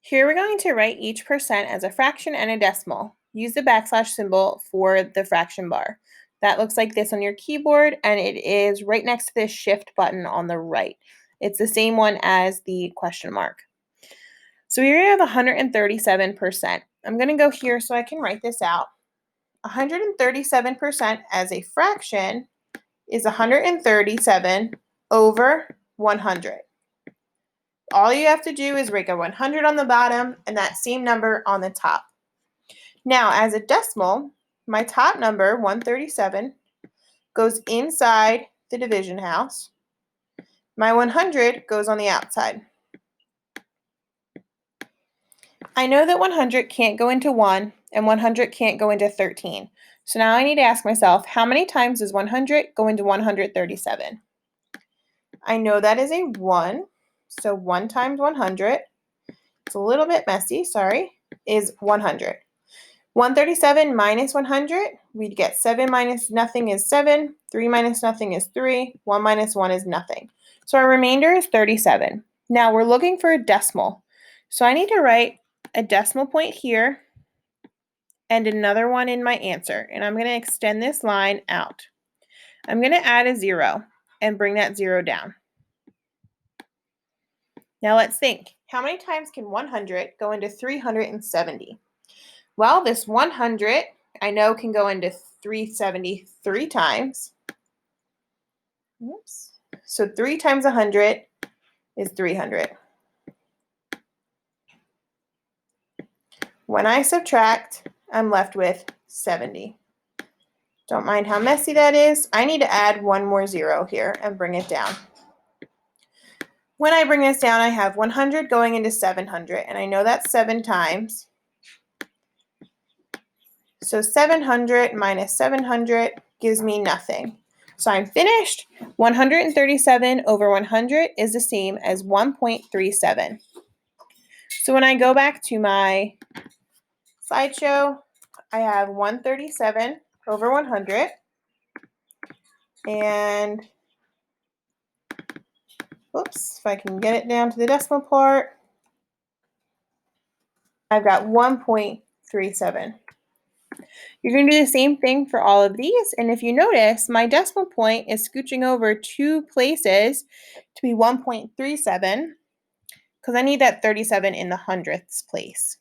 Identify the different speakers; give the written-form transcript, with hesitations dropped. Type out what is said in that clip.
Speaker 1: Here we're going to write each percent as a fraction and a decimal. Use the backslash symbol for the fraction bar. That looks like this on your keyboard, and it is right next to the shift button on the right. It's the same one as the question mark. So here we have 137%. I'm going to go here so I can write this out. 137% as a fraction is 137 over 100. All you have to do is write a 100 on the bottom and that same number on the top. Now, as a decimal, my top number, 137, goes inside the division house. My 100 goes on the outside. I know that 100 can't go into 1 and 100 can't go into 13. So now I need to ask myself, how many times does 100 go into 137? I know that is a 1. So 1 times 100, it's a little bit messy, sorry, is 100. 137 minus 100, we'd get 7 minus nothing is 7, 3 minus nothing is 3, 1 minus 1 is nothing. So our remainder is 37. Now we're looking for a decimal. So I need to write a decimal point here and another one in my answer. And I'm going to extend this line out. I'm going to add a 0 and bring that 0 down. Now let's think. How many times can 100 go into 370? Well, this 100, I know, can go into 373 times. Oops. So 3 times 100 is 300. When I subtract, I'm left with 70. Don't mind how messy that is. I need to add one more 0 here and bring it down. When I bring this down, I have 100 going into 700, and I know that's 7 times. So 700 minus 700 gives me nothing. So I'm finished. 137 over 100 is the same as 1.37. So when I go back to my slideshow, I have 137 over 100. And, oops, if I can get it down to the decimal part, I've got 1.37. You're going to do the same thing for all of these, and if you notice, my decimal point is scooching over 2 places to be 1.37 because I need that 37 in the hundredths place.